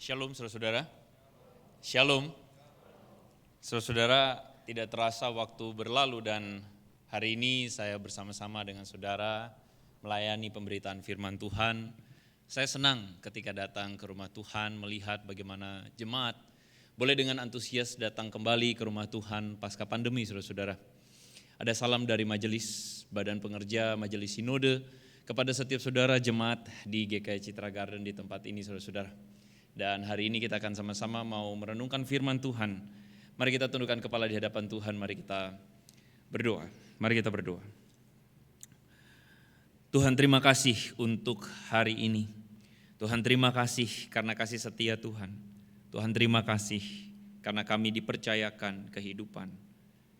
Shalom saudara-saudara. Shalom. Saudara-saudara, tidak terasa waktu berlalu dan hari ini saya bersama-sama dengan saudara melayani pemberitaan firman Tuhan. Saya senang ketika datang ke rumah Tuhan melihat bagaimana jemaat boleh dengan antusias datang kembali ke rumah Tuhan pasca pandemi saudara-saudara. Ada salam dari majelis, badan pengerja, majelis sinode kepada setiap saudara jemaat di GKI Citra Garden di tempat ini saudara-saudara. Dan hari ini kita akan sama-sama mau merenungkan firman Tuhan. Mari kita tundukkan kepala di hadapan Tuhan, mari kita berdoa. Mari kita berdoa. Tuhan, terima kasih untuk hari ini. Tuhan, terima kasih karena kasih setia Tuhan. Tuhan, terima kasih karena kami dipercayakan kehidupan.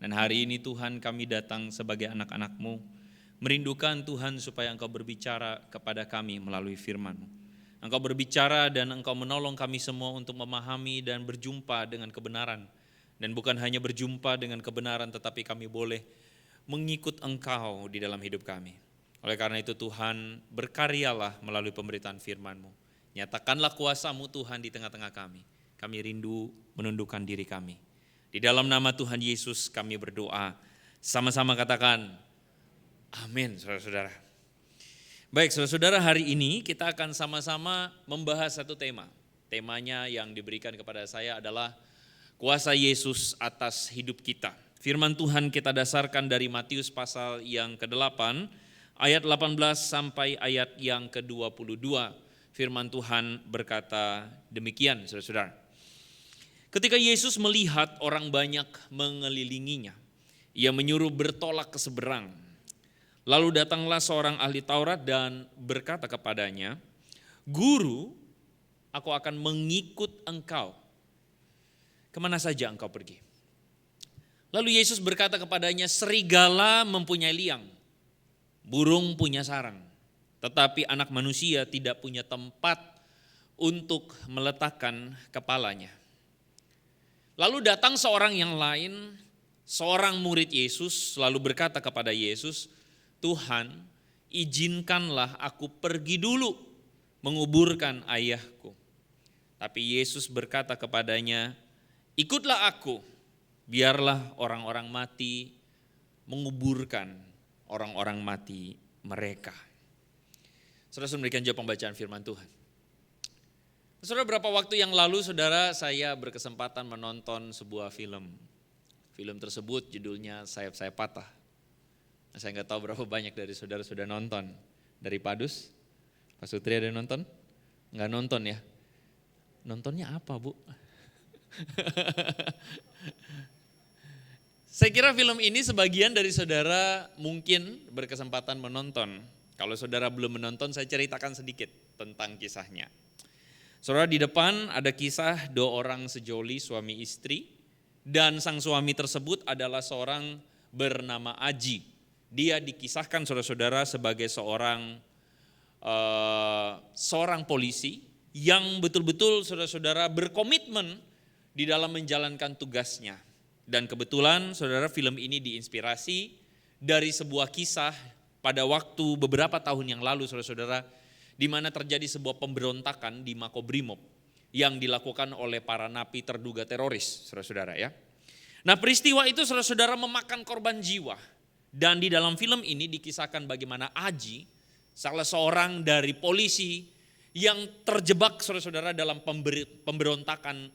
Dan hari ini Tuhan, kami datang sebagai anak-anak-Mu, merindukan Tuhan supaya Engkau berbicara kepada kami melalui firman-Mu. Engkau berbicara dan Engkau menolong kami semua untuk memahami dan berjumpa dengan kebenaran. Dan bukan hanya berjumpa dengan kebenaran, tetapi kami boleh mengikut Engkau di dalam hidup kami. Oleh karena itu Tuhan, berkaryalah melalui pemberitaan firman-Mu. Nyatakanlah kuasa-Mu Tuhan di tengah-tengah kami. Kami rindu menundukkan diri kami. Di dalam nama Tuhan Yesus kami berdoa. Sama-sama katakan, amin saudara-saudara. Baik saudara-saudara, hari ini kita akan sama-sama membahas satu tema. Temanya yang diberikan kepada saya adalah kuasa Yesus atas hidup kita. Firman Tuhan kita dasarkan dari Matius pasal yang ke-8, ayat 18 sampai ayat yang ke-22. Firman Tuhan berkata demikian saudara-saudara. Ketika Yesus melihat orang banyak mengelilinginya, Ia menyuruh bertolak ke seberang. Lalu datanglah seorang ahli Taurat dan berkata kepadanya, "Guru, aku akan mengikut engkau. Kemana saja engkau pergi?" Lalu Yesus berkata kepadanya, "Serigala mempunyai liang, burung punya sarang, tetapi anak manusia tidak punya tempat untuk meletakkan kepalanya." Lalu datang seorang yang lain, seorang murid Yesus, lalu berkata kepada Yesus, "Tuhan, izinkanlah aku pergi dulu menguburkan ayahku." Tapi Yesus berkata kepadanya, "Ikutlah aku, biarlah orang-orang mati menguburkan orang-orang mati mereka." Saudara memberikan jawab pembacaan firman Tuhan. Saudara, beberapa waktu yang lalu saudara saya berkesempatan menonton sebuah film. Film tersebut judulnya Sayap-Sayap Patah. Saya nggak tahu berapa banyak dari saudara sudah nonton. Dari Padus, Pak Sutri ada yang nonton? Nggak nonton ya? Nontonnya apa Bu? Saya kira film ini sebagian dari saudara mungkin berkesempatan menonton. Kalau saudara belum menonton, saya ceritakan sedikit tentang kisahnya. Saudara, di depan ada kisah dua orang sejoli suami istri. Dan sang suami tersebut adalah seorang bernama Aji. Dia dikisahkan saudara-saudara sebagai seorang polisi yang betul-betul saudara-saudara berkomitmen di dalam menjalankan tugasnya. Dan kebetulan saudara, film ini diinspirasi dari sebuah kisah pada waktu beberapa tahun yang lalu saudara-saudara, di mana terjadi sebuah pemberontakan di Makobrimob yang dilakukan oleh para napi terduga teroris saudara-saudara ya. Nah, peristiwa itu saudara-saudara memakan korban jiwa. Dan di dalam film ini dikisahkan bagaimana Aji, salah seorang dari polisi yang terjebak saudara-saudara dalam pemberontakan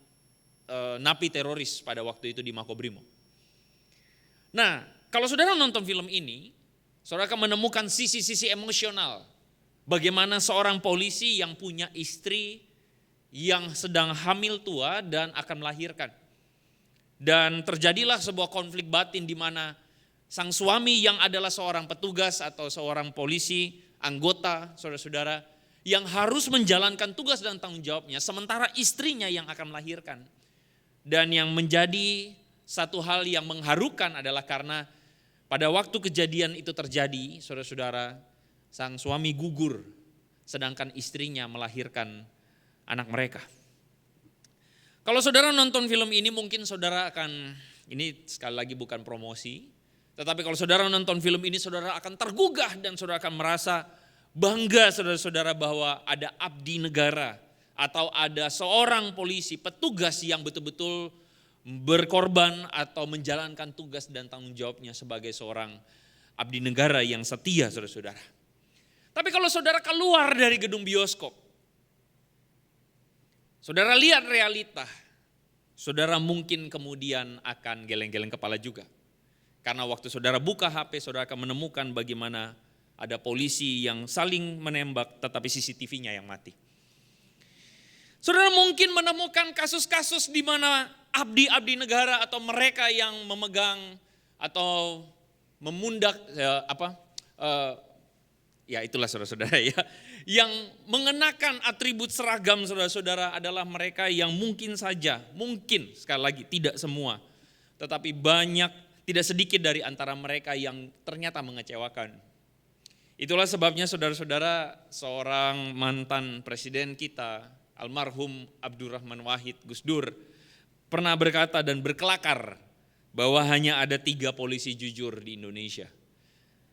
napi teroris pada waktu itu di Makobrimob. Nah, kalau saudara nonton film ini, saudara akan menemukan sisi-sisi emosional. Bagaimana seorang polisi yang punya istri yang sedang hamil tua dan akan melahirkan. Dan terjadilah sebuah konflik batin di mana sang suami yang adalah seorang petugas atau seorang polisi, anggota, saudara-saudara, yang harus menjalankan tugas dan tanggung jawabnya, sementara istrinya yang akan melahirkan. Dan yang menjadi satu hal yang mengharukan adalah karena pada waktu kejadian itu terjadi, saudara-saudara, sang suami gugur, sedangkan istrinya melahirkan anak mereka. Kalau saudara nonton film ini mungkin saudara akan, ini sekali lagi bukan promosi, tetapi kalau saudara nonton film ini, saudara akan tergugah dan saudara akan merasa bangga saudara-saudara bahwa ada abdi negara, atau ada seorang polisi, petugas yang betul-betul berkorban atau menjalankan tugas dan tanggung jawabnya sebagai seorang abdi negara yang setia, saudara-saudara. Tapi kalau saudara keluar dari gedung bioskop, saudara lihat realita, saudara mungkin kemudian akan geleng-geleng kepala juga. Karena waktu saudara buka HP, saudara akan menemukan bagaimana ada polisi yang saling menembak tetapi CCTV-nya yang mati. Saudara mungkin menemukan kasus-kasus di mana abdi-abdi negara atau mereka yang memegang atau memundak ya itulah saudara-saudara ya, yang mengenakan atribut seragam saudara-saudara adalah mereka yang mungkin saja, mungkin sekali lagi tidak semua, tetapi banyak, tidak sedikit dari antara mereka yang ternyata mengecewakan. Itulah sebabnya saudara-saudara, seorang mantan presiden kita, almarhum Abdurrahman Wahid Gus Dur, pernah berkata dan berkelakar bahwa hanya ada 3 polisi jujur di Indonesia.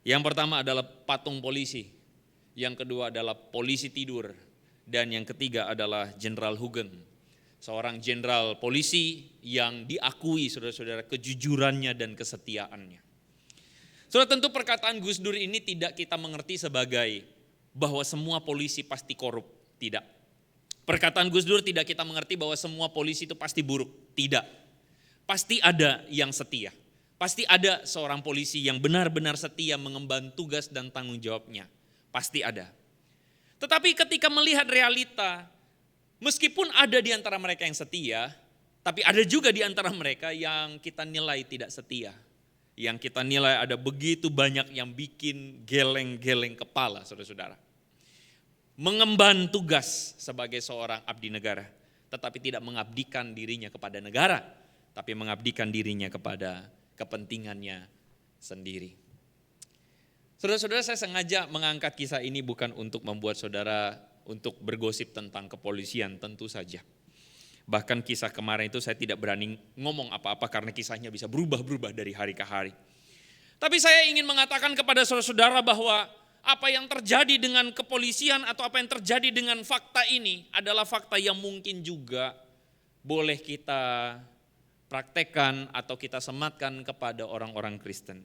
Yang pertama adalah patung polisi, yang kedua adalah polisi tidur, dan yang ketiga adalah Jenderal Hugeng. Seorang jenderal polisi yang diakui saudara-saudara kejujurannya dan kesetiaannya. Saudara, tentu perkataan Gus Dur ini tidak kita mengerti sebagai bahwa semua polisi pasti korup, tidak. Perkataan Gus Dur tidak kita mengerti bahwa semua polisi itu pasti buruk, tidak. Pasti ada yang setia. Pasti ada seorang polisi yang benar-benar setia mengemban tugas dan tanggung jawabnya. Pasti ada. Tetapi ketika melihat realita, meskipun ada di antara mereka yang setia, tapi ada juga di antara mereka yang kita nilai tidak setia. Yang kita nilai ada begitu banyak yang bikin geleng-geleng kepala, saudara-saudara. Mengemban tugas sebagai seorang abdi negara, tetapi tidak mengabdikan dirinya kepada negara, tapi mengabdikan dirinya kepada kepentingannya sendiri. Saudara-saudara, saya sengaja mengangkat kisah ini bukan untuk membuat saudara untuk bergosip tentang kepolisian, tentu saja. Bahkan kisah kemarin itu saya tidak berani ngomong apa-apa karena kisahnya bisa berubah-berubah dari hari ke hari. Tapi saya ingin mengatakan kepada saudara-saudara bahwa apa yang terjadi dengan kepolisian atau apa yang terjadi dengan fakta ini adalah fakta yang mungkin juga boleh kita praktekkan atau kita sematkan kepada orang-orang Kristen.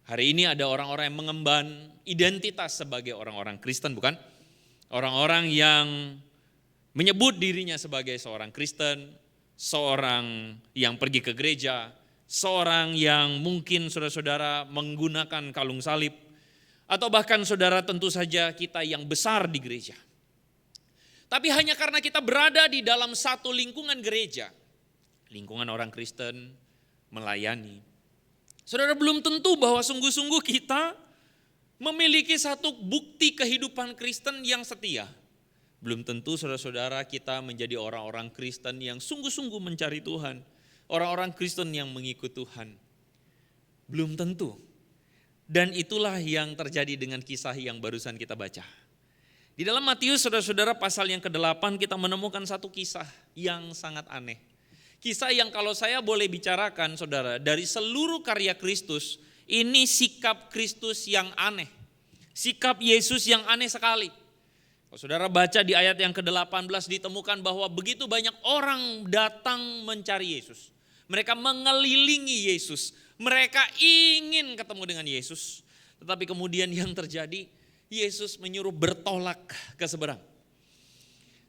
Hari ini ada orang-orang yang mengemban identitas sebagai orang-orang Kristen, bukan? Orang-orang yang menyebut dirinya sebagai seorang Kristen, seorang yang pergi ke gereja, seorang yang mungkin saudara-saudara menggunakan kalung salib, atau bahkan saudara tentu saja kita yang besar di gereja. Tapi hanya karena kita berada di dalam satu lingkungan gereja, lingkungan orang Kristen, melayani. Saudara, belum tentu bahwa sungguh-sungguh kita memiliki satu bukti kehidupan Kristen yang setia. Belum tentu saudara-saudara kita menjadi orang-orang Kristen yang sungguh-sungguh mencari Tuhan. Orang-orang Kristen yang mengikut Tuhan. Belum tentu. Dan itulah yang terjadi dengan kisah yang barusan kita baca. Di dalam Matius saudara-saudara pasal yang ke-8 kita menemukan satu kisah yang sangat aneh. Kisah yang kalau saya boleh bicarakan saudara, dari seluruh karya Kristus, ini sikap Kristus yang aneh. Sikap Yesus yang aneh sekali. Kalau saudara baca di ayat yang ke-18 ditemukan bahwa begitu banyak orang datang mencari Yesus. Mereka mengelilingi Yesus. Mereka ingin ketemu dengan Yesus. Tetapi kemudian yang terjadi, Yesus menyuruh bertolak ke seberang.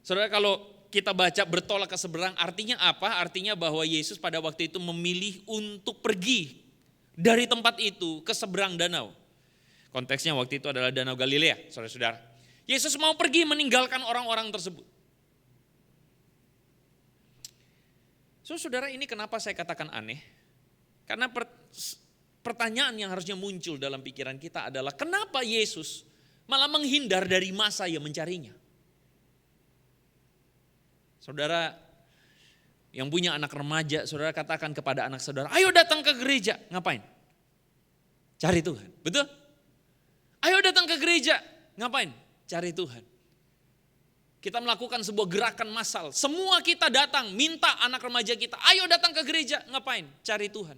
Saudara, kalau kita baca bertolak ke seberang artinya apa? Artinya bahwa Yesus pada waktu itu memilih untuk pergi dari tempat itu ke seberang danau. Konteksnya waktu itu adalah Danau Galilea, saudara-saudara. Yesus mau pergi meninggalkan orang-orang tersebut. Saudara, ini kenapa saya katakan aneh? Karena pertanyaan yang harusnya muncul dalam pikiran kita adalah kenapa Yesus malah menghindar dari masa yang mencarinya? Saudara yang punya anak remaja, saudara katakan kepada anak saudara, ayo datang ke gereja. Ngapain? Cari Tuhan, betul? Ayo datang ke gereja. Ngapain? Cari Tuhan. Kita melakukan sebuah gerakan massal. Semua kita datang, minta anak remaja kita, ayo datang ke gereja. Ngapain? Cari Tuhan.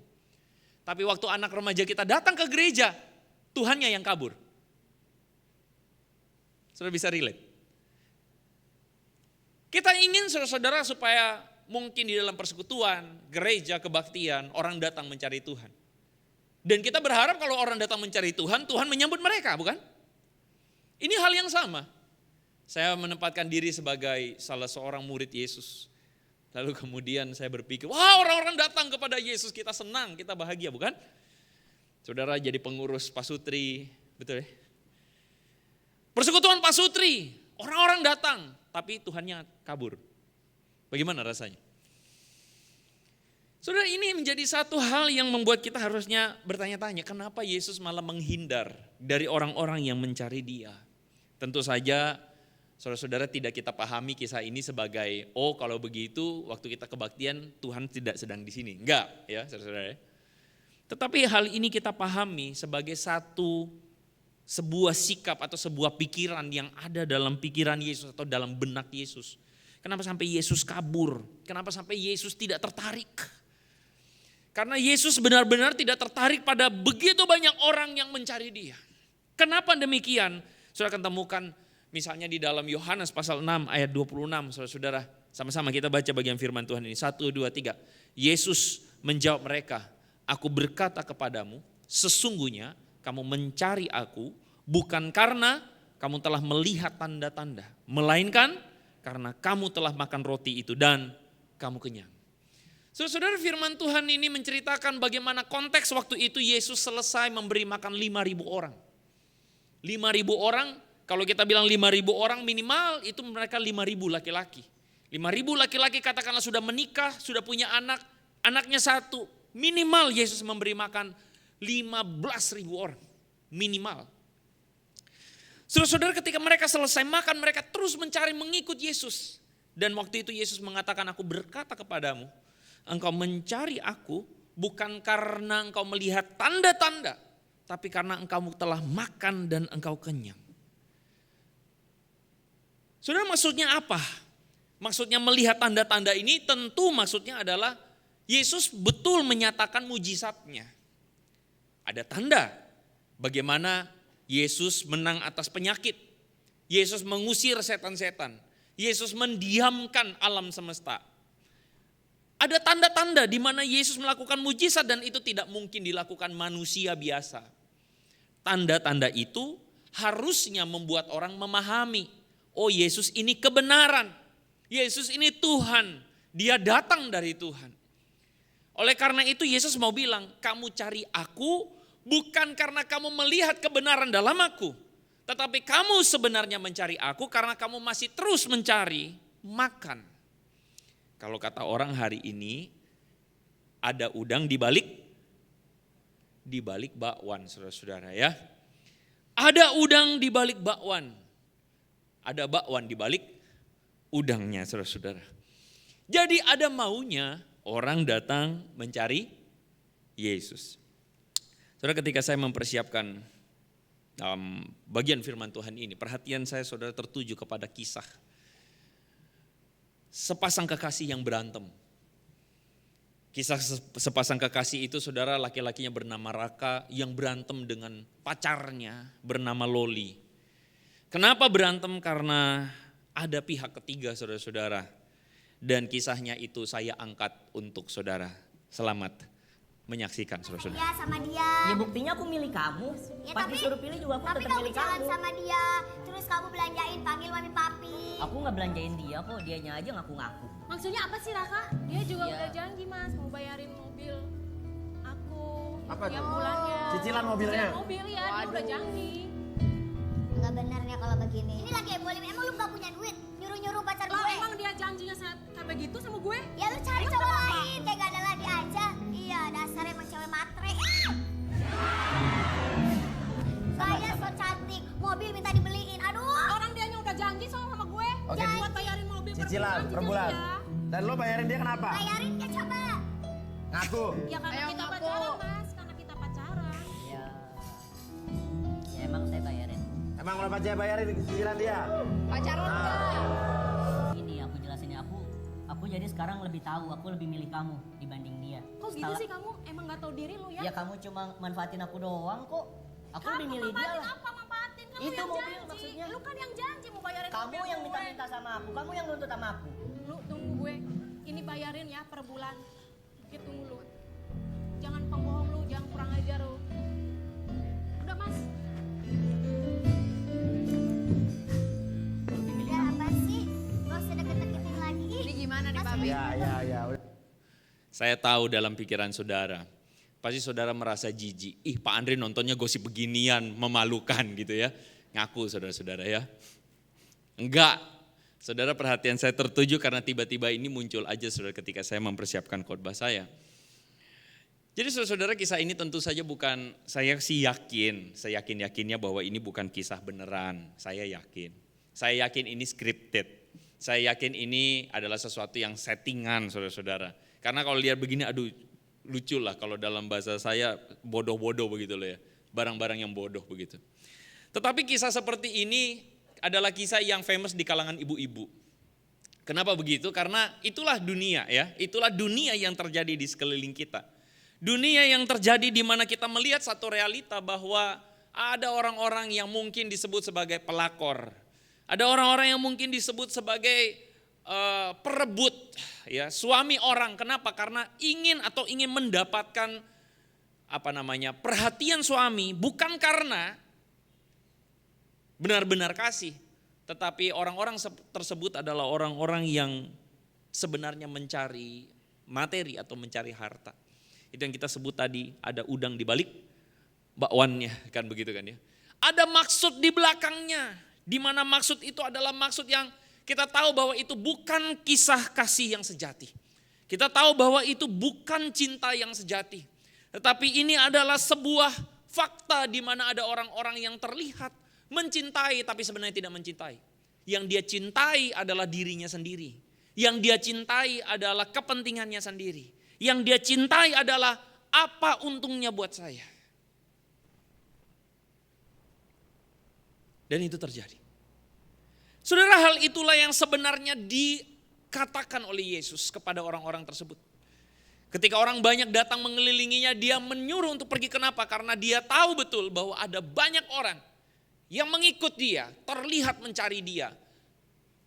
Tapi waktu anak remaja kita datang ke gereja, Tuhannya yang kabur. Saudara bisa relate? Kita ingin saudara-saudara supaya mungkin di dalam persekutuan, gereja, kebaktian, orang datang mencari Tuhan. Dan kita berharap kalau orang datang mencari Tuhan, Tuhan menyambut mereka, bukan? Ini hal yang sama. Saya menempatkan diri sebagai salah seorang murid Yesus. Lalu kemudian saya berpikir, wah orang-orang datang kepada Yesus, kita senang, kita bahagia, bukan? Saudara jadi pengurus pasutri, betul ya? Persekutuan pasutri, orang-orang datang, tapi Tuhannya kabur. Bagaimana rasanya? Saudara, ini menjadi satu hal yang membuat kita harusnya bertanya-tanya, kenapa Yesus malah menghindar dari orang-orang yang mencari Dia? Tentu saja saudara-saudara tidak kita pahami kisah ini sebagai, oh kalau begitu waktu kita kebaktian Tuhan tidak sedang di sini. Enggak ya saudara-saudara. Tetapi hal ini kita pahami sebagai sebuah sikap atau sebuah pikiran yang ada dalam pikiran Yesus atau dalam benak Yesus. Kenapa sampai Yesus kabur? Kenapa sampai Yesus tidak tertarik? Karena Yesus benar-benar tidak tertarik pada begitu banyak orang yang mencari Dia. Kenapa demikian? Saudara akan temukan misalnya di dalam Yohanes pasal 6 ayat 26. Saudara-saudara sama-sama kita baca bagian firman Tuhan ini. 1, 2, 3. Yesus menjawab mereka, aku berkata kepadamu, sesungguhnya kamu mencari aku bukan karena kamu telah melihat tanda-tanda. Melainkan karena kamu telah makan roti itu dan kamu kenyang. Saudara, firman Tuhan ini menceritakan bagaimana konteks waktu itu Yesus selesai memberi makan 5.000 orang. 5.000 orang, kalau kita bilang 5.000 orang minimal itu mereka 5.000 laki-laki. 5.000 laki-laki katakanlah sudah menikah, sudah punya anak, anaknya satu. Minimal Yesus memberi makan 15.000 orang, minimal. Saudara-saudara, ketika mereka selesai makan, mereka terus mencari mengikut Yesus. Dan waktu itu Yesus mengatakan, aku berkata kepadamu, engkau mencari aku bukan karena engkau melihat tanda-tanda, tapi karena engkau telah makan dan engkau kenyang. Saudara, maksudnya apa? Maksudnya melihat tanda-tanda ini tentu maksudnya adalah Yesus betul menyatakan mujizatnya. Ada tanda bagaimana Yesus menang atas penyakit. Yesus mengusir setan-setan. Yesus mendiamkan alam semesta. Ada tanda-tanda di mana Yesus melakukan mujizat dan itu tidak mungkin dilakukan manusia biasa. Tanda-tanda itu harusnya membuat orang memahami, oh Yesus ini kebenaran. Yesus ini Tuhan. Dia datang dari Tuhan. Oleh karena itu Yesus mau bilang, kamu cari aku bukan karena kamu melihat kebenaran dalam aku. Tetapi kamu sebenarnya mencari aku karena kamu masih terus mencari makan. Kalau kata orang hari ini, ada udang di balik bakwan, saudara-saudara ya. Ada udang di balik bakwan. Ada bakwan di balik udangnya, saudara-saudara. Jadi ada maunya orang datang mencari Yesus. Saudara, ketika saya mempersiapkan bagian firman Tuhan ini, perhatian saya saudara tertuju kepada kisah sepasang kekasih yang berantem. Kisah sepasang kekasih itu saudara, laki-lakinya bernama Raka yang berantem dengan pacarnya bernama Loli. Kenapa berantem? Karena ada pihak ketiga saudara-saudara. Dan kisahnya itu saya angkat untuk saudara. Selamat menyaksikan saudara-saudara. Ya sama dia. Ya buktinya aku milih kamu. Ya, Pas disuruh pilih juga aku tetap milih jalan kamu. sama dia, terus kamu belanjain panggil mami papi. Aku nggak belanjain dia kok, dianya aja ngaku-ngaku. Maksudnya apa sih Raka? Dia juga Iya. udah janji mas mau bayarin mobil aku Apa tiap tuh? bulannya. Cicilan mobilnya? Cicilan mobil ya, dia udah janji. Enggak benernya kalau begini. Ini lagi ebolim, emang lu gak punya duit? Nyuruh-nyuruh pacar Kalau gue. emang dia janjinya kayak begitu sama gue, Ya lu cari cowok lain, kayak gak ada lagi aja. Iya, dasar emang cewek matre. Saya so cantik, mobil minta dibeliin. Aduh. orang dianya udah janji sama gue. Oke. Janji buat bayarin mobil Cicilan per bulan. Ya. Dan lo bayarin dia kenapa? Bayarin ya coba. Ngaku. Ya karena Ayo, kita ngaku. pacaran mas, karena kita pacaran. Ya, ya emang saya bayarin. Emang lo aja bayarin cicilan dia? Pacaran Ini aku jelasinnya, aku jadi sekarang lebih tahu, aku lebih milih kamu dibanding dia. Kok gitu sih kamu? Emang gak tahu diri lu ya? Ya kamu cuma manfaatin aku doang kok. Aku lebih Kamu milih dia manfaatin lah. apa? Manfaatin Kan Itu yang mobil janji. maksudnya. Lu kan yang janji mau bayarin Kamu mobil yang gue. minta-minta sama aku, kamu yang nuntut sama aku. Lu tunggu gue. Ini bayarin ya per bulan. Hitung lu. Jangan pembohong lu, jangan kurang ajar lu. Udah Mas. Udah apa sih? Gak usah deket-deketin lagi. Ini gimana nih Babi? Ya. Udah. Saya tahu dalam pikiran saudara, pasti saudara merasa jijik. Ih, Pak Andre nontonnya gosip beginian, memalukan gitu ya. Ngaku saudara-saudara ya. Enggak, saudara perhatian saya tertuju karena tiba-tiba ini muncul aja saudara ketika saya mempersiapkan khotbah saya. Jadi saudara-saudara kisah ini tentu saja bukan, saya yakin-yakinnya bahwa ini bukan kisah beneran, saya yakin. Saya yakin ini scripted, saya yakin ini adalah sesuatu yang settingan saudara-saudara. Karena kalau lihat begini, aduh lucu lah kalau dalam bahasa saya bodoh-bodoh begitu loh ya, barang-barang yang bodoh begitu. Tetapi kisah seperti ini adalah kisah yang famous di kalangan ibu-ibu. Kenapa begitu? Karena itulah dunia ya, itulah dunia yang terjadi di sekeliling kita. Dunia yang terjadi di mana kita melihat satu realita bahwa ada orang-orang yang mungkin disebut sebagai pelakor. Ada orang-orang yang mungkin disebut sebagai perebut ya, suami orang. Kenapa? Karena ingin mendapatkan perhatian suami, bukan karena benar-benar kasih, tetapi orang-orang tersebut adalah orang-orang yang sebenarnya mencari materi atau mencari harta. Itu yang kita sebut tadi, ada udang di balik bakwannya, kan begitu kan ya. Ada maksud di belakangnya, di mana maksud itu adalah maksud yang kita tahu bahwa itu bukan kisah kasih yang sejati. Kita tahu bahwa itu bukan cinta yang sejati. Tetapi ini adalah sebuah fakta di mana ada orang-orang yang terlihat mencintai tapi sebenarnya tidak mencintai. Yang dia cintai adalah dirinya sendiri. Yang dia cintai adalah kepentingannya sendiri. Yang dia cintai adalah apa untungnya buat saya. Dan itu terjadi. Saudara, hal itulah yang sebenarnya dikatakan oleh Yesus kepada orang-orang tersebut. Ketika orang banyak datang mengelilinginya, dia menyuruh untuk pergi. Kenapa? Karena dia tahu betul bahwa ada banyak orang yang mengikut dia, terlihat mencari dia.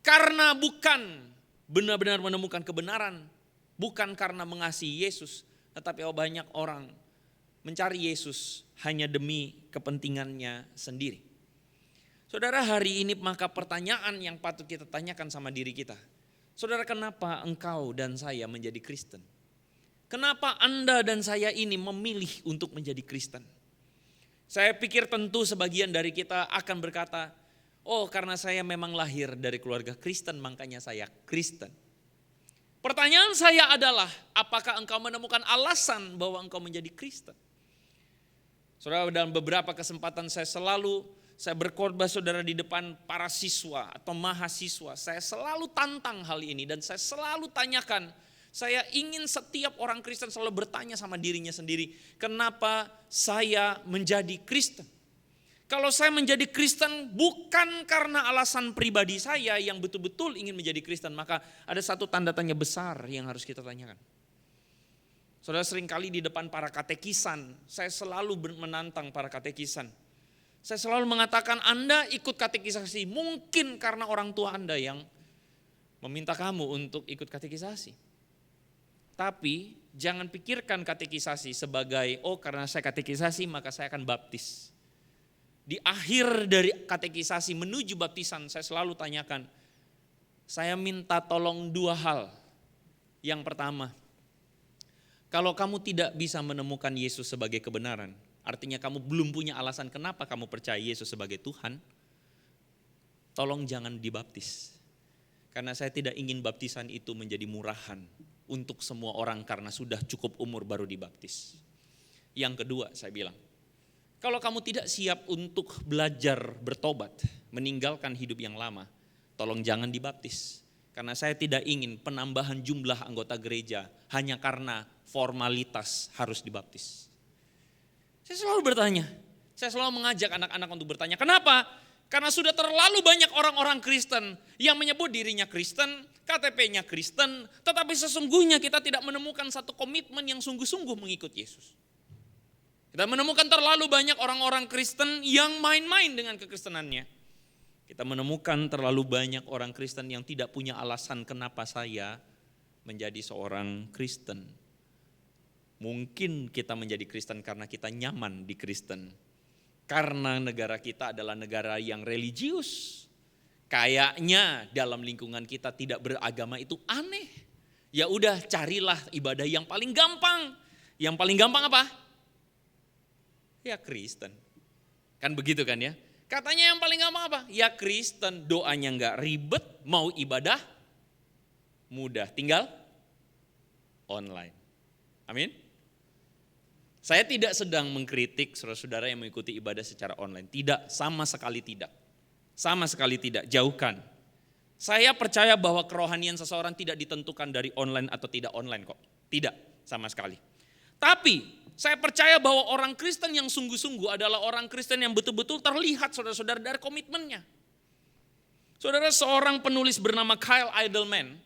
Karena bukan benar-benar menemukan kebenaran, bukan karena mengasihi Yesus, tetapi banyak orang mencari Yesus hanya demi kepentingannya sendiri. Saudara, hari ini maka pertanyaan yang patut kita tanyakan sama diri kita. Saudara, kenapa engkau dan saya menjadi Kristen? Kenapa Anda dan saya ini memilih untuk menjadi Kristen? Saya pikir tentu sebagian dari kita akan berkata, oh karena saya memang lahir dari keluarga Kristen makanya saya Kristen. Pertanyaan saya adalah, apakah engkau menemukan alasan bahwa engkau menjadi Kristen? Saudara, dalam beberapa kesempatan saya berkhotbah saudara di depan para siswa atau mahasiswa. Saya selalu tantang hal ini dan saya selalu tanyakan. Saya ingin setiap orang Kristen selalu bertanya sama dirinya sendiri. Kenapa saya menjadi Kristen? Kalau saya menjadi Kristen bukan karena alasan pribadi saya yang betul-betul ingin menjadi Kristen. Maka ada satu tanda tanya besar yang harus kita tanyakan. Saudara, seringkali di depan para katekisan, saya selalu menantang para katekisan. Saya selalu mengatakan Anda ikut katekisasi mungkin karena orang tua Anda yang meminta kamu untuk ikut katekisasi. Tapi jangan pikirkan katekisasi sebagai karena saya katekisasi maka saya akan baptis. Di akhir dari katekisasi menuju baptisan saya selalu tanyakan, saya minta tolong dua hal. Yang pertama, kalau kamu tidak bisa menemukan Yesus sebagai kebenaran, artinya kamu belum punya alasan kenapa kamu percaya Yesus sebagai Tuhan, tolong jangan dibaptis. Karena saya tidak ingin baptisan itu menjadi murahan untuk semua orang karena sudah cukup umur baru dibaptis. Yang kedua saya bilang, kalau kamu tidak siap untuk belajar bertobat, meninggalkan hidup yang lama, tolong jangan dibaptis. Karena saya tidak ingin penambahan jumlah anggota gereja hanya karena formalitas harus dibaptis. Saya selalu bertanya, saya selalu mengajak anak-anak untuk bertanya, kenapa? Karena sudah terlalu banyak orang-orang Kristen yang menyebut dirinya Kristen, KTP-nya Kristen, tetapi sesungguhnya kita tidak menemukan satu komitmen yang sungguh-sungguh mengikut Yesus. Kita menemukan terlalu banyak orang-orang Kristen yang main-main dengan kekristenannya. Kita menemukan terlalu banyak orang Kristen yang tidak punya alasan kenapa saya menjadi seorang Kristen. Mungkin kita menjadi Kristen karena kita nyaman di Kristen. Karena negara kita adalah negara yang religius. Kayaknya dalam lingkungan kita tidak beragama itu aneh. Ya udah, carilah ibadah yang paling gampang. Yang paling gampang apa? Ya Kristen. Kan begitu kan ya? Katanya yang paling gampang apa? Ya Kristen. Doanya enggak ribet, mau ibadah mudah, tinggal online. Amin. Saya tidak sedang mengkritik saudara-saudara yang mengikuti ibadah secara online. Tidak, sama sekali tidak. Sama sekali tidak, jauhkan. Saya percaya bahwa kerohanian seseorang tidak ditentukan dari online atau tidak online kok. Tidak, sama sekali. Tapi saya percaya bahwa orang Kristen yang sungguh-sungguh adalah orang Kristen yang betul-betul terlihat saudara-saudara dari komitmennya. Saudara, seorang penulis bernama Kyle Idleman,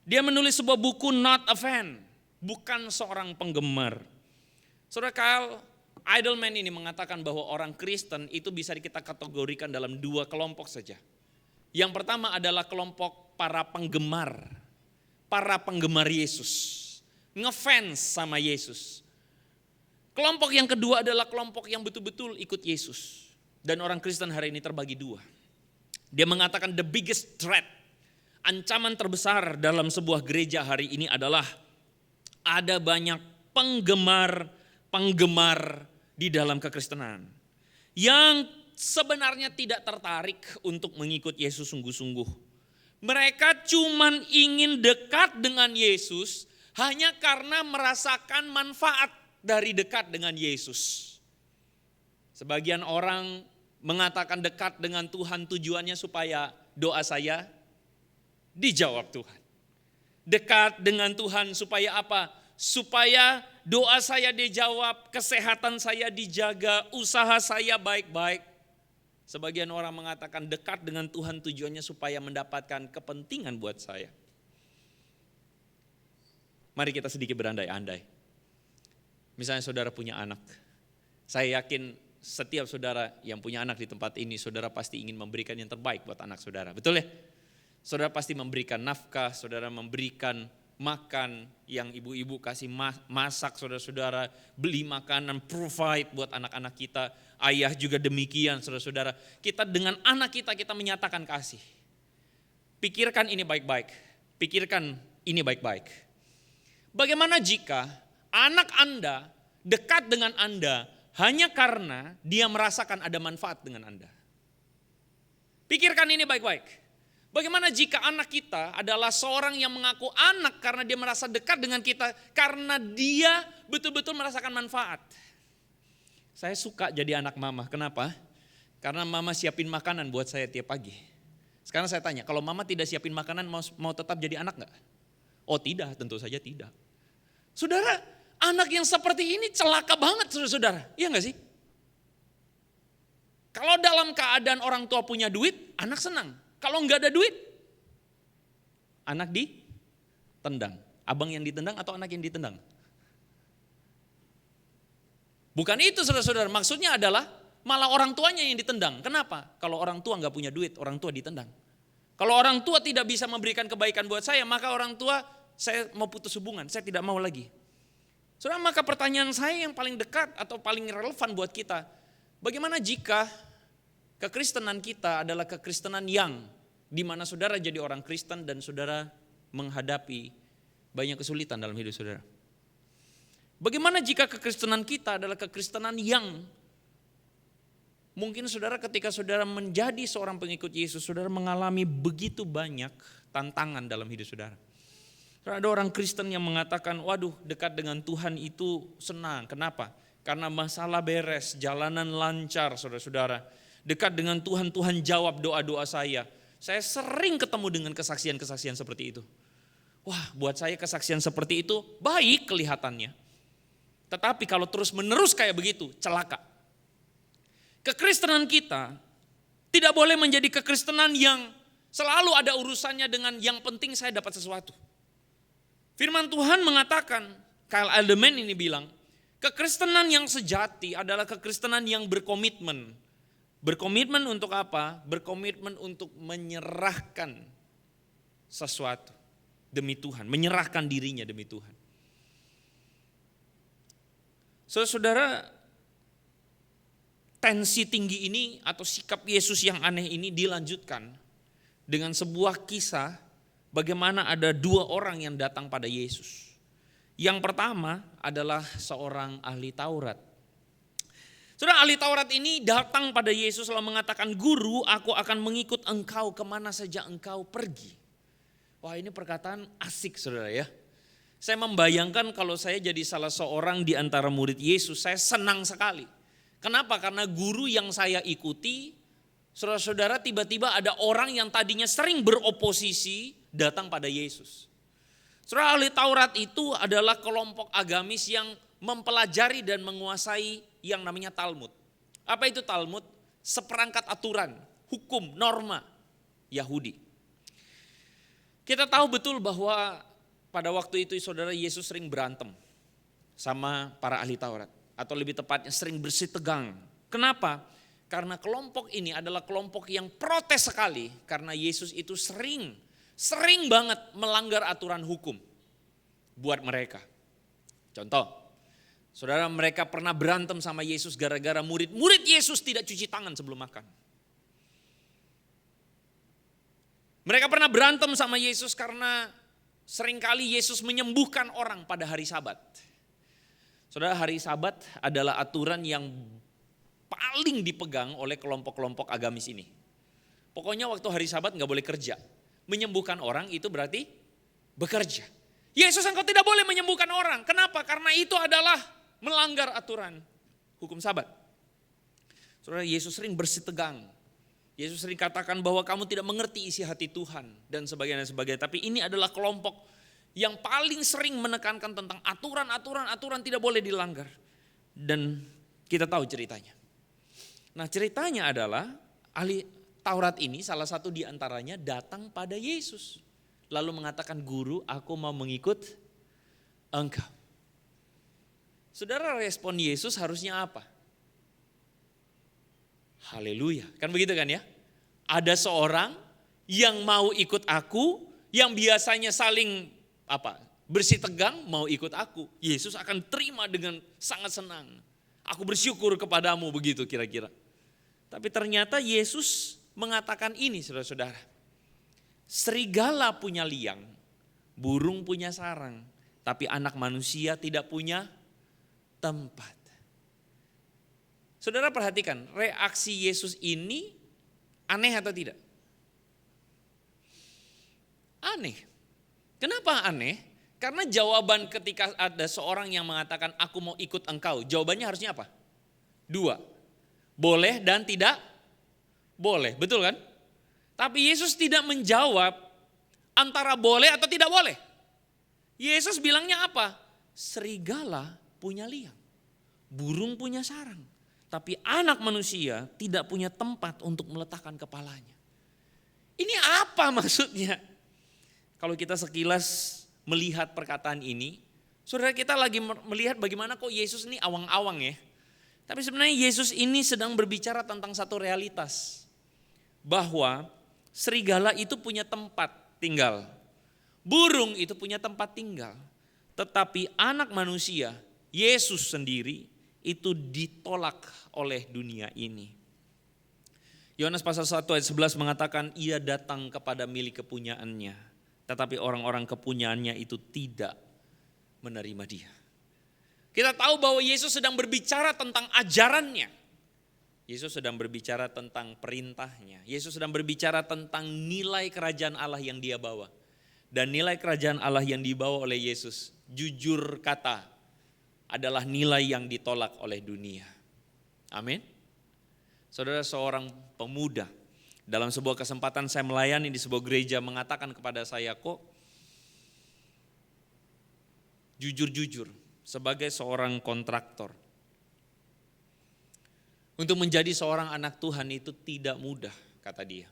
dia menulis sebuah buku Not a Fan, bukan seorang penggemar. Saudara, Kyle Idleman ini mengatakan bahwa orang Kristen itu bisa kita kategorikan dalam dua kelompok saja. Yang pertama adalah kelompok para penggemar Yesus, ngefans sama Yesus. Kelompok yang kedua adalah kelompok yang betul-betul ikut Yesus. Dan orang Kristen hari ini terbagi dua. Dia mengatakan the biggest threat, ancaman terbesar dalam sebuah gereja hari ini adalah ada banyak penggemar di dalam kekristenan yang sebenarnya tidak tertarik untuk mengikut Yesus sungguh-sungguh. Mereka cuman ingin dekat dengan Yesus hanya karena merasakan manfaat dari dekat dengan Yesus. Sebagian orang mengatakan dekat dengan Tuhan tujuannya supaya doa saya dijawab Tuhan. Dekat dengan Tuhan supaya apa? Supaya doa saya dijawab, kesehatan saya dijaga, usaha saya baik-baik. Sebagian orang mengatakan dekat dengan Tuhan tujuannya supaya mendapatkan kepentingan buat saya. Mari kita sedikit berandai-andai. Misalnya saudara punya anak. Saya yakin setiap saudara yang punya anak di tempat ini, saudara pasti ingin memberikan yang terbaik buat anak saudara. Betul ya? Saudara pasti memberikan nafkah, saudara memberikan makan yang ibu-ibu kasih masak, saudara-saudara beli makanan, provide buat anak-anak kita. Ayah juga demikian, saudara-saudara. Kita dengan anak kita menyatakan kasih. Pikirkan ini baik-baik. Pikirkan ini baik-baik. Bagaimana jika anak Anda dekat dengan Anda hanya karena dia merasakan ada manfaat dengan Anda? Pikirkan ini baik-baik. Bagaimana jika anak kita adalah seorang yang mengaku anak karena dia merasa dekat dengan kita, karena dia betul-betul merasakan manfaat. Saya suka jadi anak mama, kenapa? Karena mama siapin makanan buat saya tiap pagi. Sekarang saya tanya, kalau mama tidak siapin makanan mau tetap jadi anak gak? Oh tidak, tentu saja tidak. Saudara, anak yang seperti ini celaka banget saudara-saudara, iya gak sih? Kalau dalam keadaan orang tua punya duit, anak senang. Kalau enggak ada duit, anak ditendang. Abang yang ditendang atau anak yang ditendang? Bukan itu saudara-saudara, maksudnya adalah malah orang tuanya yang ditendang. Kenapa? Kalau orang tua enggak punya duit, orang tua ditendang. Kalau orang tua tidak bisa memberikan kebaikan buat saya, maka orang tua saya mau putus hubungan, saya tidak mau lagi. Saudara, maka pertanyaan saya yang paling dekat atau paling relevan buat kita, bagaimana jika kekristenan kita adalah kekristenan yang dimana saudara jadi orang Kristen dan saudara menghadapi banyak kesulitan dalam hidup saudara. Bagaimana jika kekristenan kita adalah kekristenan yang mungkin saudara ketika saudara menjadi seorang pengikut Yesus, saudara mengalami begitu banyak tantangan dalam hidup saudara. Ada orang Kristen yang mengatakan, waduh dekat dengan Tuhan itu senang. Kenapa? Karena masalah beres, jalanan lancar saudara-saudara. Dekat dengan Tuhan, Tuhan jawab doa-doa saya. Saya sering ketemu dengan kesaksian-kesaksian seperti itu. Wah, buat saya kesaksian seperti itu baik kelihatannya. Tetapi kalau terus menerus kayak begitu, celaka. Kekristenan kita tidak boleh menjadi kekristenan yang selalu ada urusannya dengan yang penting saya dapat sesuatu. Firman Tuhan mengatakan, Kyle Idleman ini bilang, Kekristenan yang sejati adalah kekristenan yang berkomitmen. Berkomitmen untuk apa? Berkomitmen untuk menyerahkan sesuatu demi Tuhan, menyerahkan dirinya demi Tuhan. Saudara, tensi tinggi ini atau sikap Yesus yang aneh ini dilanjutkan dengan sebuah kisah bagaimana ada dua orang yang datang pada Yesus. Yang pertama adalah seorang ahli Taurat. Saudara, ahli Taurat ini datang pada Yesus lalu mengatakan, "Guru, aku akan mengikut engkau kemana saja engkau pergi." Wah, ini perkataan asik, saudara ya. Saya membayangkan kalau saya jadi salah seorang di antara murid Yesus, saya senang sekali. Kenapa? Karena guru yang saya ikuti, saudara-saudara, tiba-tiba ada orang yang tadinya sering beroposisi datang pada Yesus. Saudara, ahli Taurat itu adalah kelompok agamis yang mempelajari dan menguasai yang namanya Talmud. Apa itu Talmud? Seperangkat aturan, hukum, norma Yahudi. Kita tahu betul bahwa pada waktu itu saudara, Yesus sering berantem sama para ahli Taurat. Atau lebih tepatnya sering bersih tegang. Kenapa? Karena kelompok ini adalah kelompok yang protes sekali. Karena Yesus itu sering banget melanggar aturan hukum buat mereka. Contoh, saudara, mereka pernah berantem sama Yesus gara-gara murid Yesus tidak cuci tangan sebelum makan. Mereka pernah berantem sama Yesus karena seringkali Yesus menyembuhkan orang pada hari Sabat. Saudara, hari Sabat adalah aturan yang paling dipegang oleh kelompok-kelompok agamis ini. Pokoknya waktu hari Sabat gak boleh kerja. Menyembuhkan orang itu berarti bekerja. Yesus, engkau tidak boleh menyembuhkan orang. Kenapa? Karena itu adalah melanggar aturan hukum Sabat. Saudara, Yesus sering bersitegang. Yesus sering katakan bahwa kamu tidak mengerti isi hati Tuhan dan sebagainya. Tapi ini adalah kelompok yang paling sering menekankan tentang aturan tidak boleh dilanggar. Dan kita tahu ceritanya. Nah, ceritanya adalah ahli Taurat ini salah satu di antaranya datang pada Yesus. Lalu mengatakan, "Guru, aku mau mengikut engkau." Saudara, respon Yesus harusnya apa? Haleluya, kan begitu kan ya? Ada seorang yang mau ikut aku, yang biasanya saling bersih tegang, mau ikut aku. Yesus akan terima dengan sangat senang. Aku bersyukur kepadamu, begitu kira-kira. Tapi ternyata Yesus mengatakan ini, saudara-saudara. Serigala punya liang, burung punya sarang, tapi anak manusia tidak punya tempat. Saudara, perhatikan reaksi Yesus ini aneh atau tidak? Aneh. Kenapa aneh? Karena jawaban ketika ada seorang yang mengatakan aku mau ikut engkau, jawabannya harusnya apa? Dua. Boleh dan tidak boleh, betul kan? Tapi Yesus tidak menjawab antara boleh atau tidak boleh. Yesus bilangnya apa? Serigala punya liang, burung punya sarang. Tapi anak manusia tidak punya tempat untuk meletakkan kepalanya. Ini apa maksudnya? Kalau kita sekilas melihat perkataan ini, saudara, kita lagi melihat bagaimana kok Yesus ini awang-awang ya. Tapi sebenarnya Yesus ini sedang berbicara tentang satu realitas. Bahwa serigala itu punya tempat tinggal. Burung itu punya tempat tinggal. Tetapi anak manusia, Yesus sendiri, itu ditolak oleh dunia ini. Yohanes pasal 1 ayat 11 mengatakan ia datang kepada milik kepunyaannya, tetapi orang-orang kepunyaannya itu tidak menerima dia. Kita tahu bahwa Yesus sedang berbicara tentang ajarannya. Yesus sedang berbicara tentang perintahnya. Yesus sedang berbicara tentang nilai kerajaan Allah yang dia bawa. Dan nilai kerajaan Allah yang dibawa oleh Yesus, jujur kata, adalah nilai yang ditolak oleh dunia. Amin. Saudara, seorang pemuda dalam sebuah kesempatan saya melayani di sebuah gereja mengatakan kepada saya, kok jujur-jujur sebagai seorang kontraktor, untuk menjadi seorang anak Tuhan itu tidak mudah, kata dia.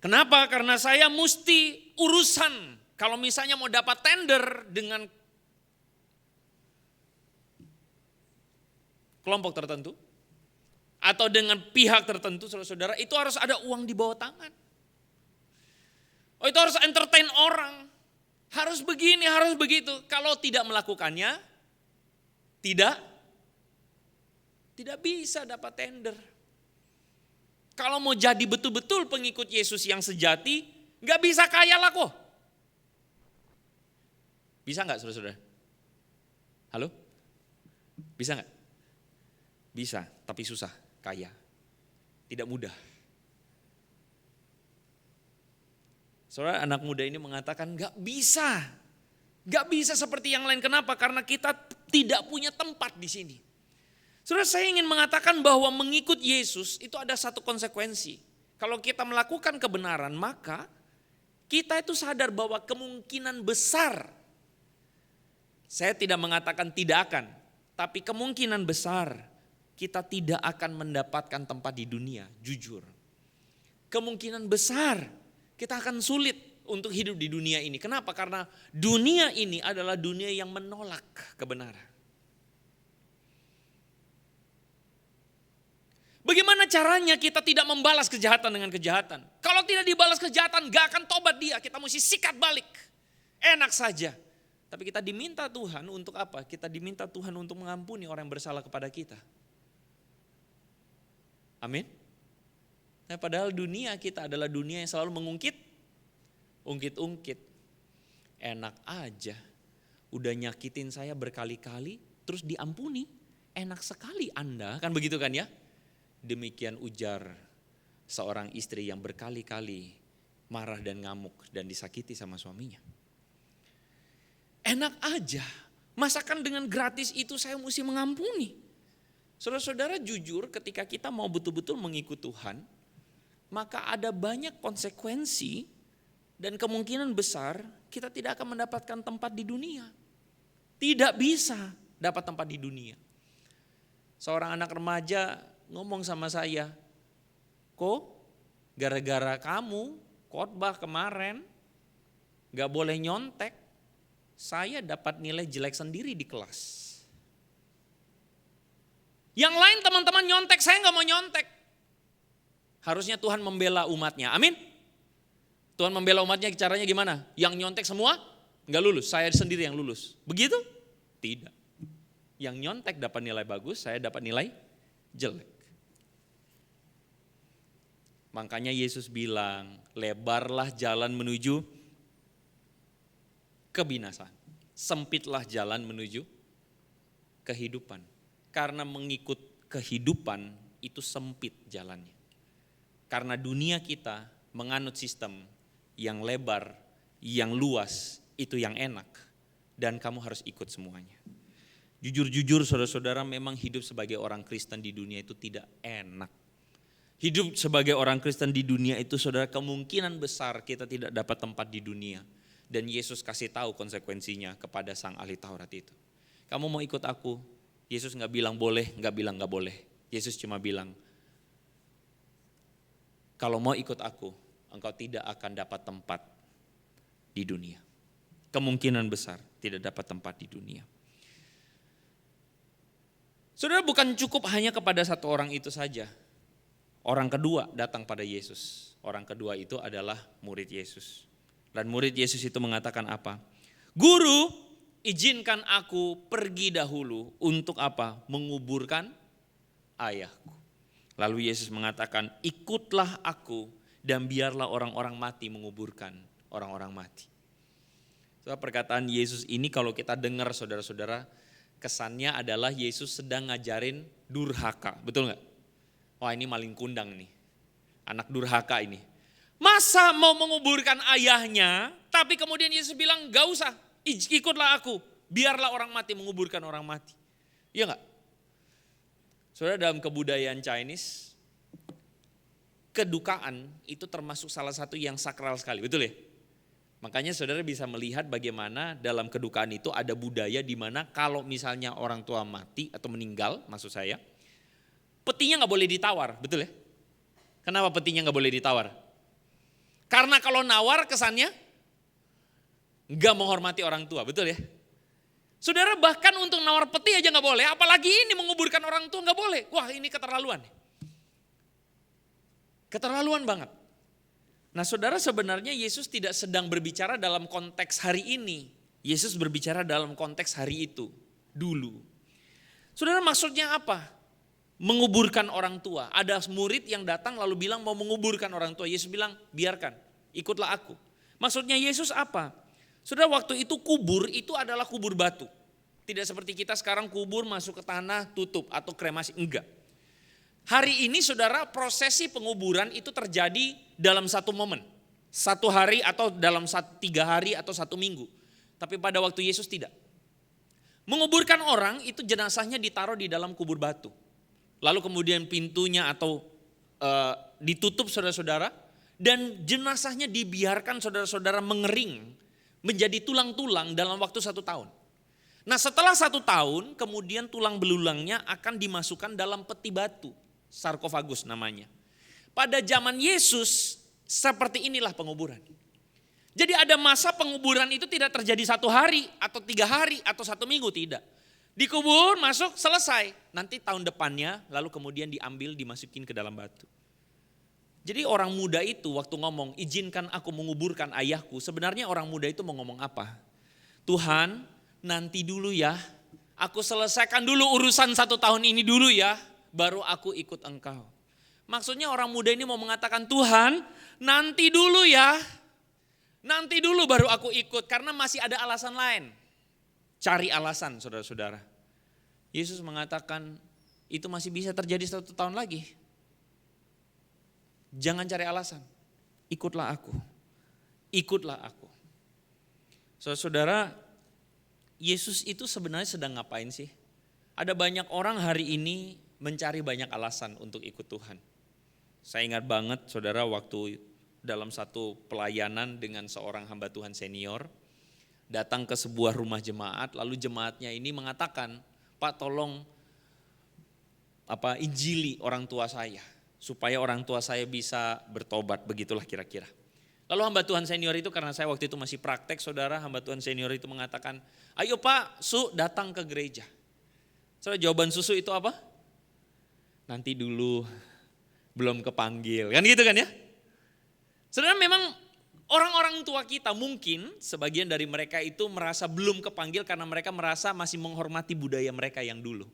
Kenapa? Karena saya mesti urusan, kalau misalnya mau dapat tender dengan kelompok tertentu, atau dengan pihak tertentu, saudara-saudara, itu harus ada uang di bawah tangan. Oh, itu harus entertain orang. Harus begini, harus begitu. Kalau tidak melakukannya, tidak bisa dapat tender. Kalau mau jadi betul-betul pengikut Yesus yang sejati, gak bisa kaya lah kok. Bisa gak saudara-saudara? Halo? Bisa gak? Bisa, tapi susah, kaya. Tidak mudah. Saudara, anak muda ini mengatakan gak bisa. Gak bisa seperti yang lain. Kenapa? Karena kita tidak punya tempat di sini. Saudara, saya ingin mengatakan bahwa mengikut Yesus itu ada satu konsekuensi. Kalau kita melakukan kebenaran, maka kita itu sadar bahwa kemungkinan besar, saya tidak mengatakan tidak akan, tapi kemungkinan besar kita tidak akan mendapatkan tempat di dunia, jujur. Kemungkinan besar kita akan sulit untuk hidup di dunia ini. Kenapa? Karena dunia ini adalah dunia yang menolak kebenaran. Bagaimana caranya kita tidak membalas kejahatan dengan kejahatan? Kalau tidak dibalas kejahatan, gak akan tobat dia. Kita mesti sikat balik. Enak saja. Tapi kita diminta Tuhan untuk apa? Kita diminta Tuhan untuk mengampuni orang yang bersalah kepada kita. Amin. Nah, padahal dunia kita adalah dunia yang selalu ungkit. Enak aja. Udah nyakitin saya berkali-kali, terus diampuni. Enak sekali Anda, kan begitu kan ya? Demikian ujar seorang istri yang berkali-kali marah dan ngamuk dan disakiti sama suaminya. Enak aja, masakan dengan gratis itu saya mesti mengampuni. Saudara-saudara, jujur ketika kita mau betul-betul mengikut Tuhan, maka ada banyak konsekuensi dan kemungkinan besar kita tidak akan mendapatkan tempat di dunia. Tidak bisa dapat tempat di dunia. Seorang anak remaja ngomong sama saya, kok gara-gara kamu khotbah kemarin gak boleh nyontek, saya dapat nilai jelek sendiri di kelas. Yang lain teman-teman nyontek, saya gak mau nyontek. Harusnya Tuhan membela umatnya, amin. Tuhan membela umatnya caranya gimana? Yang nyontek semua gak lulus, saya sendiri yang lulus. Begitu? Tidak. Yang nyontek dapat nilai bagus, saya dapat nilai jelek. Makanya Yesus bilang, lebarlah jalan menuju kebinasaan. Sempitlah jalan menuju kehidupan. Karena mengikut kehidupan itu sempit jalannya. Karena dunia kita menganut sistem yang lebar, yang luas, itu yang enak. Dan kamu harus ikut semuanya. Jujur-jujur saudara-saudara, memang hidup sebagai orang Kristen di dunia itu tidak enak. Hidup sebagai orang Kristen di dunia itu saudara, kemungkinan besar kita tidak dapat tempat di dunia. Dan Yesus kasih tahu konsekuensinya kepada sang ahli Taurat itu. Kamu mau ikut aku? Yesus gak bilang boleh, gak bilang gak boleh. Yesus cuma bilang, kalau mau ikut aku, engkau tidak akan dapat tempat di dunia. Kemungkinan besar tidak dapat tempat di dunia. Saudara, bukan cukup hanya kepada satu orang itu saja. Orang kedua datang pada Yesus. Orang kedua itu adalah murid Yesus. Dan murid Yesus itu mengatakan apa? Guru, izinkan aku pergi dahulu untuk apa? Menguburkan ayahku. Lalu Yesus mengatakan, ikutlah aku dan biarlah orang-orang mati menguburkan orang-orang mati. So, perkataan Yesus ini kalau kita dengar saudara-saudara, kesannya adalah Yesus sedang ngajarin durhaka, betul gak? Wah, ini maling kundang nih, anak durhaka ini. Masa mau menguburkan ayahnya, tapi kemudian Yesus bilang gak usah, ikutlah aku, biarlah orang mati menguburkan orang mati. Iya gak? Saudara, dalam kebudayaan Chinese, kedukaan itu termasuk salah satu yang sakral sekali, betul ya? Makanya saudara bisa melihat bagaimana dalam kedukaan itu ada budaya di mana kalau misalnya orang tua mati atau meninggal, maksud saya, petinya gak boleh ditawar, betul ya? Kenapa petinya gak boleh ditawar? Karena kalau nawar kesannya gak menghormati orang tua, betul ya? Saudara bahkan untuk nawar peti aja nggak boleh, apalagi ini menguburkan orang tua nggak boleh. Wah ini keterlaluan. Keterlaluan banget. Nah saudara sebenarnya Yesus tidak sedang berbicara dalam konteks hari ini. Yesus berbicara dalam konteks hari itu, dulu. Saudara maksudnya apa? Menguburkan orang tua. Ada murid yang datang lalu bilang mau menguburkan orang tua. Yesus bilang biarkan, ikutlah aku. Maksudnya Yesus apa? Saudara waktu itu kubur itu adalah kubur batu. Tidak seperti kita sekarang kubur masuk ke tanah tutup atau kremasi, enggak. Hari ini saudara prosesi penguburan itu terjadi dalam satu momen. 1 hari atau dalam 3 hari atau 1 minggu. Tapi pada waktu Yesus tidak. Menguburkan orang itu jenazahnya ditaruh di dalam kubur batu. Lalu kemudian pintunya atau ditutup saudara-saudara. Dan jenazahnya dibiarkan saudara-saudara mengering. Menjadi tulang-tulang dalam waktu 1 tahun. Nah setelah 1 tahun kemudian tulang belulangnya akan dimasukkan dalam peti batu. Sarkofagus namanya. Pada zaman Yesus seperti inilah penguburan. Jadi ada masa penguburan itu tidak terjadi 1 hari atau 3 hari atau 1 minggu, tidak. Dikubur, masuk, selesai. Nanti tahun depannya lalu kemudian diambil, dimasukin ke dalam batu. Jadi orang muda itu waktu ngomong izinkan aku menguburkan ayahku. Sebenarnya orang muda itu mau ngomong apa? Tuhan nanti dulu ya. Aku selesaikan dulu urusan 1 tahun ini dulu ya. Baru aku ikut engkau. Maksudnya orang muda ini mau mengatakan Tuhan nanti dulu ya. Nanti dulu baru aku ikut karena masih ada alasan lain. Cari alasan saudara-saudara. Yesus mengatakan itu masih bisa terjadi 1 tahun lagi. Jangan cari alasan, ikutlah aku, ikutlah aku. Saudara, Yesus itu sebenarnya sedang ngapain sih? Ada banyak orang hari ini mencari banyak alasan untuk ikut Tuhan. Saya ingat banget saudara waktu dalam satu pelayanan dengan seorang hamba Tuhan senior, datang ke sebuah rumah jemaat, lalu jemaatnya ini mengatakan, Pak tolong injili orang tua saya. Supaya orang tua saya bisa bertobat, begitulah kira-kira. Lalu hamba Tuhan senior itu karena saya waktu itu masih praktek saudara, hamba Tuhan senior itu mengatakan, ayo Pak, datang ke gereja. Saudara jawaban susu itu apa? Nanti dulu, belum kepanggil, kan gitu kan ya. Saudara memang orang-orang tua kita mungkin sebagian dari mereka itu merasa belum kepanggil karena mereka merasa masih menghormati budaya mereka yang dulu.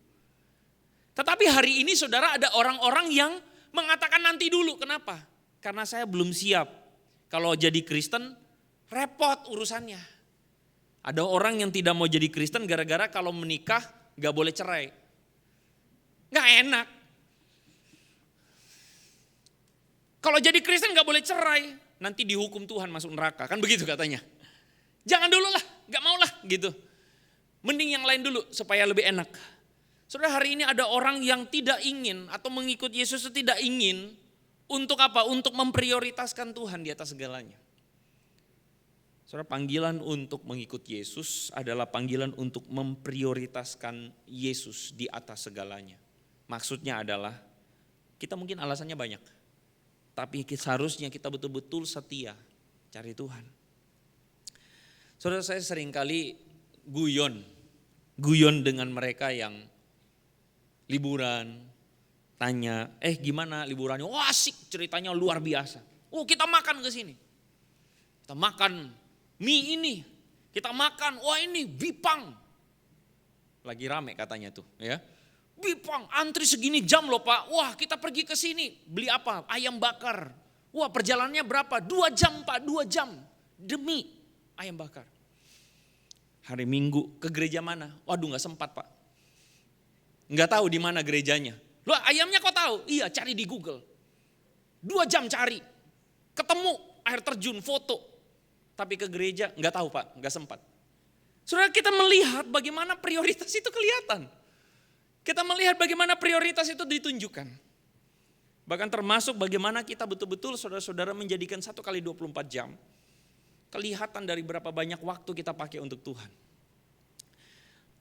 Tetapi hari ini saudara ada orang-orang yang mengatakan nanti dulu, kenapa? Karena saya belum siap. Kalau jadi Kristen repot urusannya. Ada orang yang tidak mau jadi Kristen gara-gara kalau menikah gak boleh cerai. Gak enak. Kalau jadi Kristen gak boleh cerai, nanti dihukum Tuhan masuk neraka. Kan begitu katanya. Jangan dulu lah, gak mau lah gitu. Mending yang lain dulu supaya lebih enak. Saudara hari ini ada orang yang tidak ingin atau mengikut Yesus tidak ingin untuk apa? Untuk memprioritaskan Tuhan di atas segalanya. Saudara panggilan untuk mengikut Yesus adalah panggilan untuk memprioritaskan Yesus di atas segalanya. Maksudnya adalah kita mungkin alasannya banyak. Tapi seharusnya kita betul-betul setia cari Tuhan. Saudara saya seringkali guyon dengan mereka yang liburan, tanya, gimana liburannya? Wah asik, ceritanya luar biasa. Oh kita makan ke sini. Kita makan mie ini. Kita makan, wah ini bipang. Lagi rame katanya tuh ya. Bipang, antri segini jam loh Pak. Wah kita pergi ke sini, beli apa? Ayam bakar. Wah perjalanannya berapa? 2 jam Pak, 2 jam. Demi ayam bakar. Hari Minggu ke gereja mana? Waduh gak sempat Pak. Nggak tahu di mana gerejanya. Loh ayamnya kok tahu? Iya cari di Google. 2 jam cari. Ketemu air terjun foto. Tapi ke gereja nggak tahu Pak, nggak sempat. Saudara kita melihat bagaimana prioritas itu kelihatan. Kita melihat bagaimana prioritas itu ditunjukkan. Bahkan termasuk bagaimana kita betul-betul saudara-saudara menjadikan 1 kali 24 jam. Kelihatan dari berapa banyak waktu kita pakai untuk Tuhan.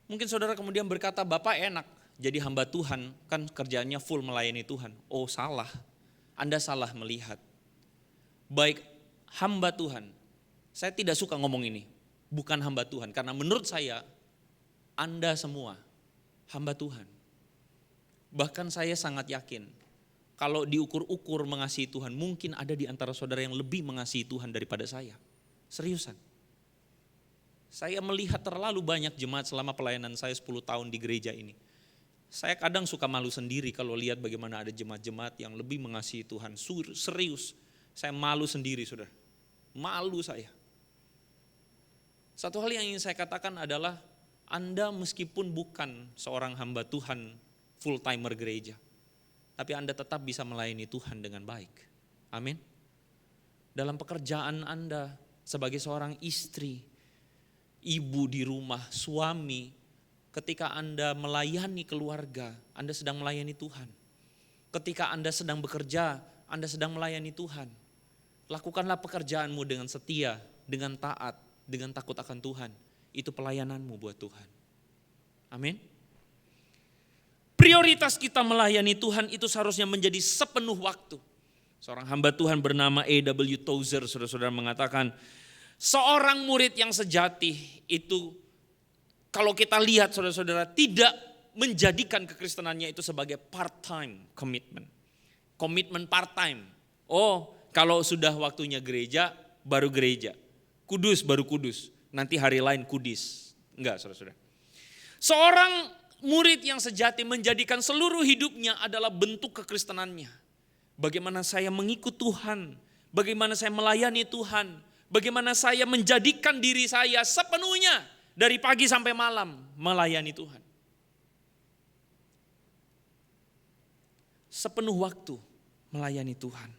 Mungkin saudara kemudian berkata, Bapak enak. Jadi hamba Tuhan kan kerjaannya full melayani Tuhan. Oh salah, Anda salah melihat. Baik hamba Tuhan, saya tidak suka ngomong ini. Bukan hamba Tuhan, karena menurut saya Anda semua hamba Tuhan. Bahkan saya sangat yakin, kalau diukur-ukur mengasihi Tuhan, mungkin ada di antara saudara yang lebih mengasihi Tuhan daripada saya. Seriusan. Saya melihat terlalu banyak jemaat selama pelayanan saya 10 tahun di gereja ini. Saya kadang suka malu sendiri kalau lihat bagaimana ada jemaat-jemaat yang lebih mengasihi Tuhan. Serius, saya malu sendiri, saudara. Malu saya. Satu hal yang ingin saya katakan adalah, Anda meskipun bukan seorang hamba Tuhan full timer gereja, tapi Anda tetap bisa melayani Tuhan dengan baik. Amin. Dalam pekerjaan Anda sebagai seorang istri, ibu di rumah, suami, ketika Anda melayani keluarga, Anda sedang melayani Tuhan. Ketika Anda sedang bekerja, Anda sedang melayani Tuhan. Lakukanlah pekerjaanmu dengan setia, dengan taat, dengan takut akan Tuhan. Itu pelayananmu buat Tuhan. Amin. Prioritas kita melayani Tuhan itu seharusnya menjadi sepenuh waktu. Seorang hamba Tuhan bernama A.W. Tozer, saudara-saudara, mengatakan, seorang murid yang sejati itu, kalau kita lihat saudara-saudara, tidak menjadikan kekristenannya itu sebagai part-time commitment. Komitmen part-time. Oh, kalau sudah waktunya gereja, baru gereja. Kudus, baru kudus. Nanti hari lain kudis. Enggak, saudara-saudara. Seorang murid yang sejati menjadikan seluruh hidupnya adalah bentuk kekristenannya. Bagaimana saya mengikut Tuhan, bagaimana saya melayani Tuhan, bagaimana saya menjadikan diri saya sepenuhnya dari pagi sampai malam melayani Tuhan. Sepenuh waktu melayani Tuhan.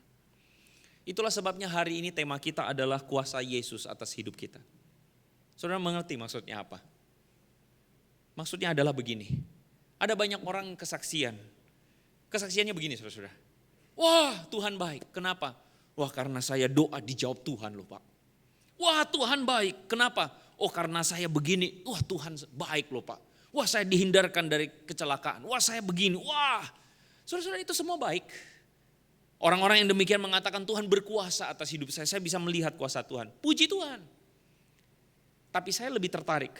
Itulah sebabnya hari ini tema kita adalah kuasa Yesus atas hidup kita. Saudara mengerti maksudnya apa? Maksudnya adalah begini. Ada banyak orang kesaksian. Kesaksiannya begini, saudara-saudara. Wah, Tuhan baik. Kenapa? Wah, karena saya doa dijawab Tuhan loh, Pak. Wah, Tuhan baik. Kenapa? Oh, karena saya begini. Wah, Tuhan baik loh, Pak. Wah, saya dihindarkan dari kecelakaan. Wah, saya begini. Wah, saudara-saudara, itu semua baik. Orang-orang yang demikian mengatakan Tuhan berkuasa atas hidup saya. Saya bisa melihat kuasa Tuhan. Puji Tuhan. Tapi saya lebih tertarik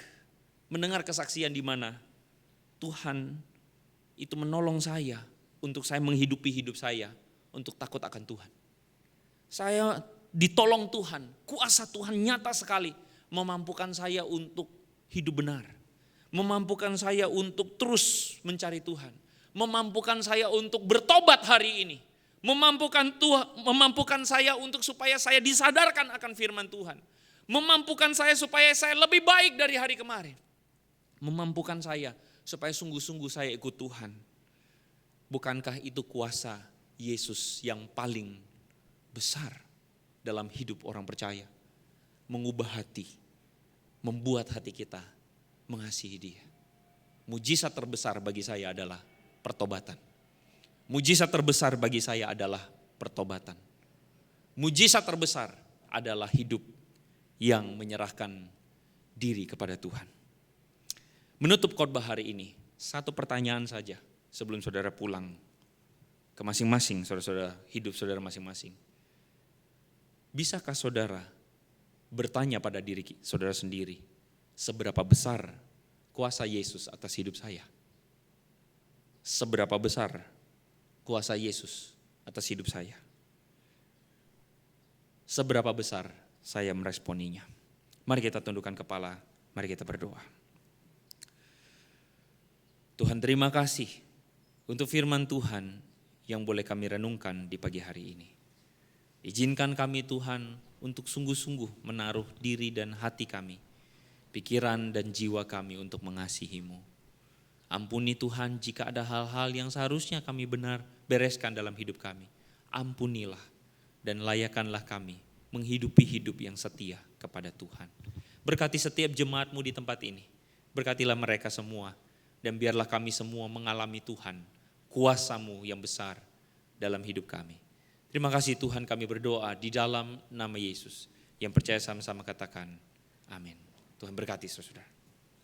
mendengar kesaksian di mana Tuhan itu menolong saya untuk saya menghidupi hidup saya untuk takut akan Tuhan. Saya ditolong Tuhan, kuasa Tuhan nyata sekali memampukan saya untuk hidup benar. Memampukan saya untuk terus mencari Tuhan. Memampukan saya untuk bertobat hari ini. Memampukan saya untuk supaya saya disadarkan akan firman Tuhan. Memampukan saya supaya saya lebih baik dari hari kemarin. Memampukan saya supaya sungguh-sungguh saya ikut Tuhan. Bukankah itu kuasa Yesus yang paling besar dalam hidup orang percaya? Mengubah hati, membuat hati kita mengasihi Dia. Mujizat terbesar bagi saya adalah pertobatan. Mujizat terbesar bagi saya adalah pertobatan. Mujizat terbesar adalah hidup yang menyerahkan diri kepada Tuhan. Menutup khotbah hari ini, satu pertanyaan saja sebelum saudara pulang ke masing-masing, saudara-saudara, hidup saudara masing-masing. Bisakah saudara bertanya pada diri saudara sendiri, seberapa besar kuasa Yesus atas hidup saya? Seberapa besar kuasa Yesus atas hidup saya? Seberapa besar saya meresponinya? Mari kita tundukkan kepala, mari kita berdoa. Tuhan, terima kasih untuk firman Tuhan yang boleh kami renungkan di pagi hari ini. Izinkan kami Tuhan untuk sungguh-sungguh menaruh diri dan hati kami, pikiran dan jiwa kami untuk mengasihi-Mu. Ampuni Tuhan jika ada hal-hal yang seharusnya kami bereskan dalam hidup kami. Ampunilah dan layakkanlah kami menghidupi hidup yang setia kepada Tuhan. Berkati setiap jemaat-Mu di tempat ini. Berkatilah mereka semua dan biarlah kami semua mengalami Tuhan, kuasa-Mu yang besar dalam hidup kami. Terima kasih Tuhan, kami berdoa di dalam nama Yesus. Yang percaya sama-sama katakan amin. Tuhan berkati saudara.